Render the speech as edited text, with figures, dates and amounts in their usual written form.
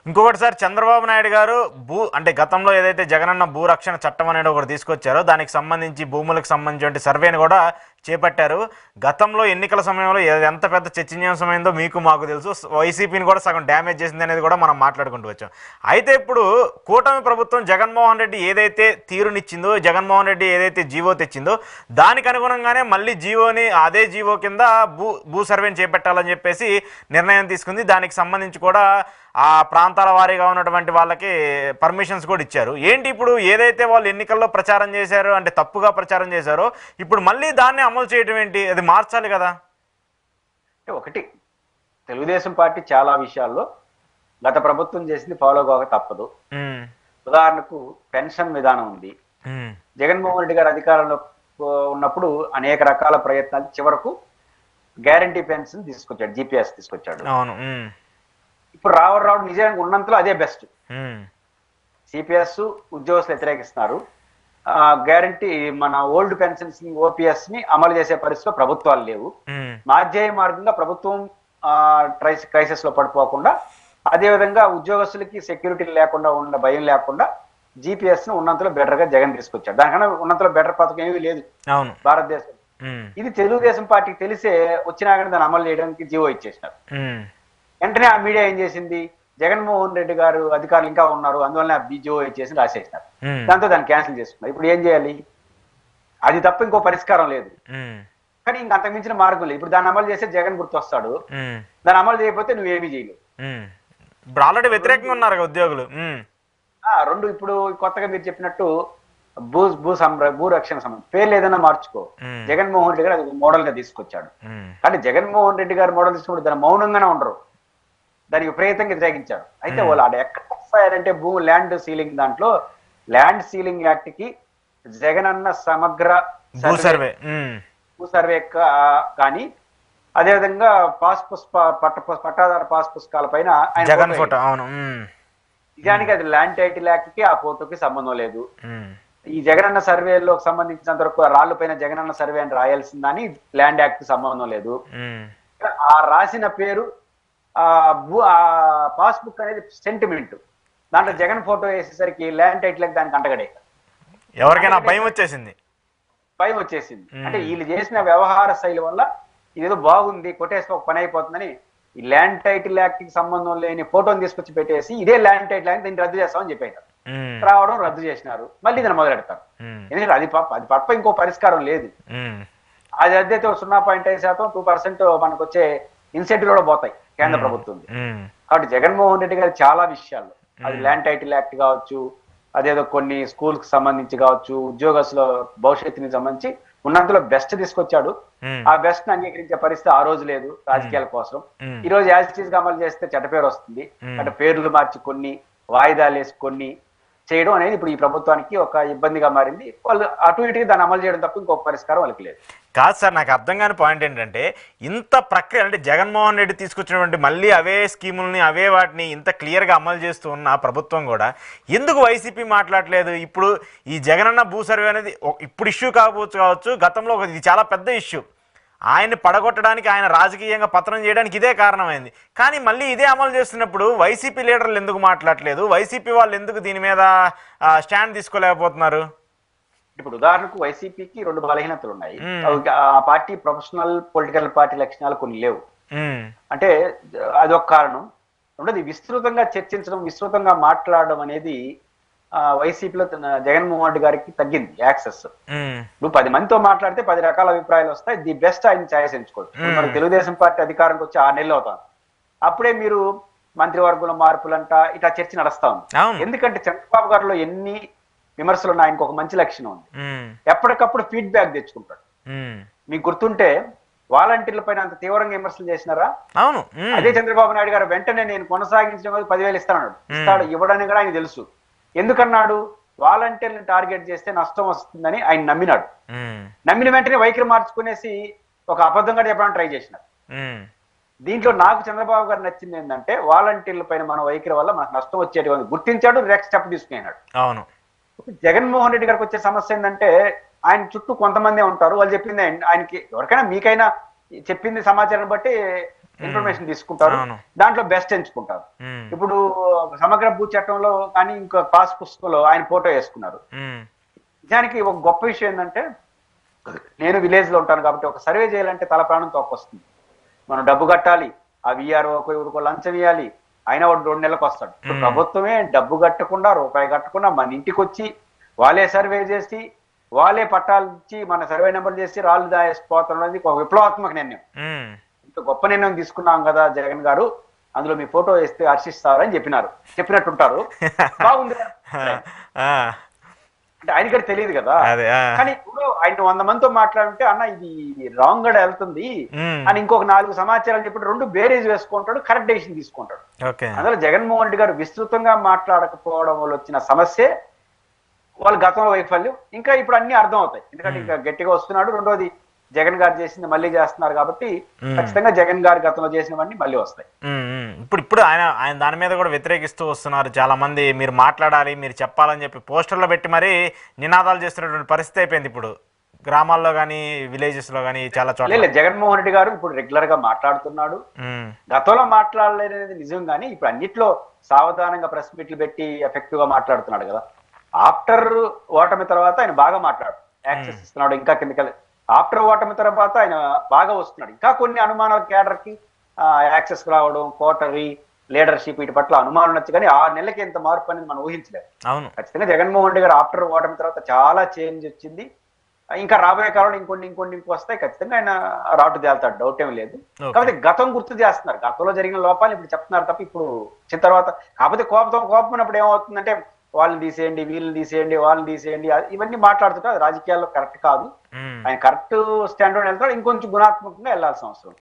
ఇంకొకటి సార్, చంద్రబాబు నాయుడు గారు అంటే గతంలో ఏదైతే జగనన్న భూరక్షణ చట్టం అనేది ఒకటి తీసుకొచ్చారో దానికి సంబంధించి భూములకు సంబంధించిన సర్వేని కూడా చేపట్టారు. గతంలో ఎన్నికల సమయంలో ఎంత పెద్ద చర్చనీయాంశమైందో మీకు మాకు తెలుసు. వైసీపీని కూడా సగం డ్యామేజ్ చేసింది అనేది కూడా మనం మాట్లాడుకుంటూ వచ్చాం. అయితే ఇప్పుడు కూటమి ప్రభుత్వం జగన్మోహన్ రెడ్డి ఏదైతే తీరునిచ్చిందో, జగన్మోహన్ రెడ్డి ఏదైతే జీవో తెచ్చిందో దానికి అనుగుణంగానే మళ్ళీ అదే జీవో కింద భూ సర్వేని చేపట్టాలని చెప్పేసి నిర్ణయం తీసుకుంది. దానికి సంబంధించి కూడా ఆ ప్రాంతాల వారీగా ఉన్నటువంటి వాళ్ళకి పర్మిషన్స్ కూడా ఇచ్చారు. ఏంటి ఇప్పుడు ఏదైతే వాళ్ళు ఎన్నికల్లో ప్రచారం చేశారో, అంటే తప్పుగా ప్రచారం చేశారో, ఇప్పుడు మళ్ళీ దాన్ని అమలు చేయడం ఏంటి? అది మార్చాలి కదా. ఒకటి, తెలుగుదేశం పార్టీ చాలా విషయాల్లో గత ప్రభుత్వం చేసింది ఫాలో కాక తప్పదు. ఉదాహరణకు పెన్షన్ విధానం ఉంది. జగన్మోహన్ రెడ్డి గారు అధికారంలో ఉన్నప్పుడు అనేక రకాల ప్రయత్నాలు, చివరకు గ్యారంటీ పెన్షన్ తీసుకొచ్చాడు, జిపిఎస్ తీసుకొచ్చాడు. అవును. ఇప్పుడు రావడం నిజంగా ఉన్నంతలో అదే బెస్ట్. సిపిఎస్ ఉద్యోగస్తులు వ్యతిరేకిస్తున్నారు. గ్యారంటీ మన ఓల్డ్ పెన్షన్స్ ఓపీఎస్ ని అమలు చేసే పరిస్థితిలో ప్రభుత్వాలు లేవు. మాధ్యేయ మార్గంగా ప్రభుత్వం క్రైసిస్ లో పడిపోకుండా, అదే విధంగా ఉద్యోగస్తులకి సెక్యూరిటీ లేకుండా భయం లేకుండా జిపిఎస్ ను ఉన్నంతలో బెటర్ గా జగన్ తీసుకొచ్చాడు. దానికన్నా ఉన్నంతలో బెటర్ పథకం ఏమీ లేదు భారతదేశం. ఇది తెలుగుదేశం పార్టీకి తెలిసే వచ్చినా కానీ దాన్ని అమలు చేయడానికి జీవో ఇచ్చేసినారు. వెంటనే ఆ మీడియా ఏం చేసింది, జగన్మోహన్ రెడ్డి గారు అధికారులు ఇంకా ఉన్నారు, అందువల్ల బీజో చేసి రాసేసినారు. దాంతో దాన్ని క్యాన్సిల్ చేసుకున్నారు. ఇప్పుడు ఏం చేయాలి? అది తప్ప ఇంకో పరిష్కారం లేదు. కానీ ఇంక అంతకు మించిన మార్గం లేదు. ఇప్పుడు దాన్ని అమలు చేస్తే జగన్ గుర్తొస్తాడు, దాన్ని అమలు చేయకపోతే నువ్వేమీ చేయలేవు. ఇప్పుడు ఆల్రెడీ వ్యతిరేకంగా ఉన్నారు ఉద్యోగులు. రెండు, ఇప్పుడు కొత్తగా మీరు చెప్పినట్టు భూరక్షణ సంబంధం పేర్లు ఏదైనా మార్చుకో, జగన్మోహన్ రెడ్డి గారు అది మోడల్ గా తీసుకొచ్చాడు. కానీ జగన్మోహన్ రెడ్డి గారు మోడల్ తీసుకుంటే దాన్ని మౌనంగానే ఉండరు, దానికి విపరీతంగా వ్యతిరేకించారు. అయితే వాళ్ళు ఆడ ఎక్కడ అంటే ల్యాండ్ సీలింగ్, దాంట్లో ల్యాండ్ సీలింగ్ యాక్ట్ కి జగనన్న సమగ్ర భూ సర్వే కానీ, అదేవిధంగా పట్టాదార పాస్ పుస్తకాల పైన నిజానికి అది ల్యాండ్ టైటిల్ యాక్ట్ కి ఆ ఫోటోకి సంబంధం లేదు. ఈ జగనన్న సర్వేలో సంబంధించినంత వరకు రాళ్ల పైన జగనన్న సర్వే అని రాయాల్సిందని ల్యాండ్ యాక్ట్ సంబంధం లేదు. ఆ రాసిన పేరు పాస్బుక్ అనేది సెంటిమెంట్, దాంట్లో జగన్ ఫోటో వేసేసరికి ల్యాండ్ టైటిల్ దానికి అంటగడే ఎవరికైనా భయం వచ్చేసింది. అంటే వీళ్ళు చేసిన వ్యవహార శైలి వల్ల ఇదేదో బాగుంది, కొట్టేస్తే ఒక పని అయిపోతుందని ఈ ల్యాండ్ టైటిల్ యాక్ట్ కి సంబంధం లేని ఫోటోని తీసుకొచ్చి పెట్టేసి ఇదే ల్యాండ్ టైటిల్ యాక్ట్ దీన్ని రద్దు చేస్తామని చెప్పారు. రావడం రద్దు చేసినారు, మళ్ళీ దాన్ని మొదలెడతారు. ఎందుకంటే అది తప్ప ఇంకో పరిష్కారం లేదు. అది అద్దెతే 0.5%, 2% మనకు వచ్చే ఇన్సెంటివ్ కూడా పోతాయి కేంద్ర ప్రభుత్వం. కాబట్టి జగన్మోహన్ రెడ్డి గారు చాలా విషయాల్లో, అది ల్యాండ్ టైటిల్ యాక్ట్ కావచ్చు, అదేదో కొన్ని స్కూల్ కి సంబంధించి కావచ్చు, ఉద్యోగస్తుల భవిష్యత్తుని సంబంధించి ఉన్నంతలో బెస్ట్ తీసుకొచ్చాడు. ఆ బెస్ట్ ని అంగీకరించే పరిస్థితి ఆ రోజు లేదు రాజకీయాల కోసం. ఈ రోజు యాజిటీస్ గా అమలు చేస్తే చెడ్డ పేరు వస్తుంది. అంటే పేర్లు మార్చి కొన్ని వాయిదాలు వేసి కొన్ని చేయడం అనేది ఇప్పుడు ఈ ప్రభుత్వానికి ఒక ఇబ్బందిగా మారింది. వాళ్ళు అటు ఇటుకి దాన్ని అమలు చేయడం తప్ప ఇంకొక పరిష్కారం వాళ్ళకి లేదు. కాదు సార్, నాకు అర్థం కాని పాయింట్ ఏంటంటే, ఇంత ప్రక్రియ అంటే జగన్మోహన్ రెడ్డి తీసుకొచ్చినటువంటి మళ్ళీ అవే స్కీముల్ని అవే వాటిని ఇంత క్లియర్గా అమలు చేస్తూ ఉన్న ప్రభుత్వం కూడా ఎందుకు వైసీపీ మాట్లాడలేదు? ఇప్పుడు ఈ జగనన్న భూ సర్వే అనేది ఇప్పుడు ఇష్యూ కావచ్చు, గతంలో ఇది చాలా పెద్ద ఇష్యూ. ఆయన్ని పడగొట్టడానికి, ఆయన రాజకీయంగా పతనం చేయడానికి ఇదే కారణమైంది. కానీ మళ్ళీ ఇదే అమలు చేస్తున్నప్పుడు వైసీపీ లీడర్లు ఎందుకు మాట్లాడలేదు? వైసీపీ వాళ్ళు ఎందుకు దీని మీద స్టాండ్ తీసుకోలేకపోతున్నారు? ఇప్పుడు ఉదాహరణకు వైసీపీకి రెండు బలహీనతలు ఉన్నాయి. ఆ పార్టీ ప్రొఫెషనల్ పొలిటికల్ పార్టీ లక్షణాలు కొన్ని లేవు. అంటే అదొక కారణం. రెండోది విస్తృతంగా చర్చించడం, విస్తృతంగా మాట్లాడడం అనేది వైసీపీలో జగన్మోహన్ రెడ్డి గారికి తగ్గింది యాక్సెస్. నువ్వు 10 మందితో మాట్లాడితే 10 రకాల అభిప్రాయాలు వస్తాయి. ది బెస్ట్ ఆయన ఛాయిస్ ఎంచుకోవచ్చు. మనకు తెలుగుదేశం పార్టీ అధికారంకి వచ్చి 6 నెలలు అవుతాం, అప్పుడే మీరు మంత్రివర్గంలో మార్పులంట ఇట్లా చర్చ నడుస్తా ఉంది. ఎందుకంటే చంద్రబాబు గారిలో ఎన్ని విమర్శలు ఉన్నాయి, ఆయనకు ఒక మంచి లక్షణం ఉంది, ఎప్పటికప్పుడు ఫీడ్బ్యాక్ తెచ్చుకుంటాడు. మీకు గుర్తుంటే వాలంటీర్ల పైన అంత తీవ్రంగా విమర్శలు చేసినారా? అవును. అదే చంద్రబాబు నాయుడు గారు వెంటనే నేను కొనసాగించడం 10,000 ఇస్తాడు. ఇవ్వడానికి కూడా ఆయన తెలుసు. ఎందుకన్నాడు? వాలంటీర్లను టార్గెట్ చేస్తే నష్టం వస్తుందని ఆయన నమ్మినాడు. నమ్మిన వెంటనే వైఖరి మార్చుకునేసి ఒక అబద్ధంగా చెప్పడానికి ట్రై చేసినారు. దీంట్లో నాకు చంద్రబాబు గారు నచ్చింది ఏంటంటే, వాలంటీర్ల పైన మన వైఖరి వల్ల మనకు నష్టం వచ్చేటువంటి గుర్తించాడు, నెక్స్ట్ స్టెప్ తీసుకున్నాడు. అవును. జగన్మోహన్ రెడ్డి గారికి వచ్చే సమస్య ఏంటంటే, ఆయన చుట్టూ కొంతమంది ఉంటారు, వాళ్ళు చెప్పింది ఆయనకి ఎవరికైనా మీకైనా చెప్పింది సమాచారం బట్టి ఇన్ఫర్మేషన్ తీసుకుంటారు, అవును. దాంట్లో బెస్ట్ ఎంచుకుంటారు. ఉమ్, ఇప్పుడు సమగ్ర భూ చట్టంలో కానీ ఇంకా పాస్ పుస్తకంలో ఆయన ఫోటో వేసుకున్నారు. ఉమ్, నిజానికి ఒక గొప్ప విషయం ఏంటంటే, నేను విలేజ్ లో ఉంటాను కాబట్టి ఒక సర్వే చేయాలంటే తల ప్రాణం తోకొస్తుంది. మనం డబ్బు కట్టాలి, ఆ విఆర్ఓ ఎవరికో లంచం ఇవ్వాలి, ఆయన వాడు 2 నెలలకు వస్తాడు. ఇప్పుడు ప్రభుత్వమే డబ్బు కట్టకుండా, రూపాయి కట్టకుండా మన ఇంటికి వచ్చి వాళ్ళే సర్వే చేసి వాళ్ళే పట్టాలు ఇచ్చి మన సర్వే నెంబర్ చేసి రాళ్ళు దాయేసిపోతున్నది ఒక విప్లవాత్మక నిర్ణయం. ఉమ్. ఇంత గొప్ప నిర్ణయం తీసుకున్నాం కదా జగన్ గారు, అందులో మీ ఫోటో వేస్తే హర్షిస్తారని చెప్పినట్టుంటారు. బాగుంది ఆ, అంటే ఆయనకి తెలియదు కదా. అదే. కానీ ఇప్పుడు ఆయన 100 మందితో మాట్లాడుంటే అన్న ఇది రాంగ్ గడ వెళ్తుంది అని ఇంకొక 4 సమాచారాలు చెప్పి 2 బేరేజ్ వేసుకుంటాడు, కరెక్ట్ డెసిషన్ తీసుకుంటాడు. ఓకే. అందులో జగన్మోహన్ రెడ్డి గారు విస్తృతంగా మాట్లాడకపోవడం వల్ల వచ్చిన సమస్య వాళ్ళ గతంలో వైఫల్యం. ఇంకా ఇప్పుడు అన్ని అర్థం అవుతాయి, ఎందుకంటే ఇంకా గట్టిగా వస్తున్నాడు. రెండోది జగన్ గారు చేసింది మళ్ళీ చేస్తున్నారు కాబట్టి ఖచ్చితంగా జగన్ గారు గతంలో చేసినవన్నీ మళ్ళీ వస్తాయి. ఇప్పుడు ఆయన ఆయన దాని మీద కూడా వ్యతిరేకిస్తూ వస్తున్నారు చాలా మంది. మీరు మాట్లాడాలి, మీరు చెప్పాలని చెప్పి పోస్టర్లో పెట్టి మరీ నినాదాలు చేస్తున్నటువంటి పరిస్థితి అయిపోయింది ఇప్పుడు గ్రామాల్లో కానీ విలేజెస్ లో కానీ చాలా చోట్ల. లేదు, జగన్మోహన్ రెడ్డి గారు ఇప్పుడు రెగ్యులర్ గా మాట్లాడుతున్నాడు. గతంలో మాట్లాడలేదనేది నిజం, కానీ ఇప్పుడు అన్నిట్లో సావధానంగా ప్రెస్ మీట్లు పెట్టి ఎఫెక్టివ్ గా మాట్లాడుతున్నాడు కదా. ఆఫ్టర్ ఓటమి తర్వాత ఆయన బాగా మాట్లాడు, యాక్సెస్ ఇస్తున్నాడు ఇంకా కిందకి. ఆఫ్టర్ ఓటమి తర్వాత ఆయన బాగా వస్తున్నాడు. ఇంకా కొన్ని అనుమానాలు కేడర్ కి యాక్సెస్ రావడం, కోటరీ లీడర్షిప్ వీటి పట్ల అనుమానం వచ్చి, కానీ 6 నెలలకి ఎంత మార్పు అనేది మనం ఊహించలేదు. అవును, ఖచ్చితంగా జగన్మోహన్ రెడ్డి గారు ఆఫ్టర్ ఓటమి తర్వాత చాలా చేంజ్ వచ్చింది. ఇంకా రాబోయే కాలంలో ఇంకొన్ని వస్తాయి. ఖచ్చితంగా ఆయన రాటు తేల్తాడు, డౌట్ ఏం లేదు. కాకపోతే గతం గుర్తు చేస్తున్నారు, గతంలో జరిగిన లోపాలు ఇప్పుడు చెప్తున్నారు తప్ప ఇప్పుడు వచ్చిన తర్వాత. కాకపోతే కోపం ఉన్నప్పుడు ఏమవుతుందంటే వాళ్ళని తీసేయండి, వీళ్ళని తీసేయండి, వాళ్ళని తీసేయండి, ఇవన్నీ మాట్లాడుతుంటే అది రాజకీయాల్లో కరెక్ట్ కాదు. ఆయన కరెక్ట్ స్టాండ్ వెళ్తాడు, ఇంకొంచెం గుణాత్మకంగా వెళ్లాల్సిన అవసరం.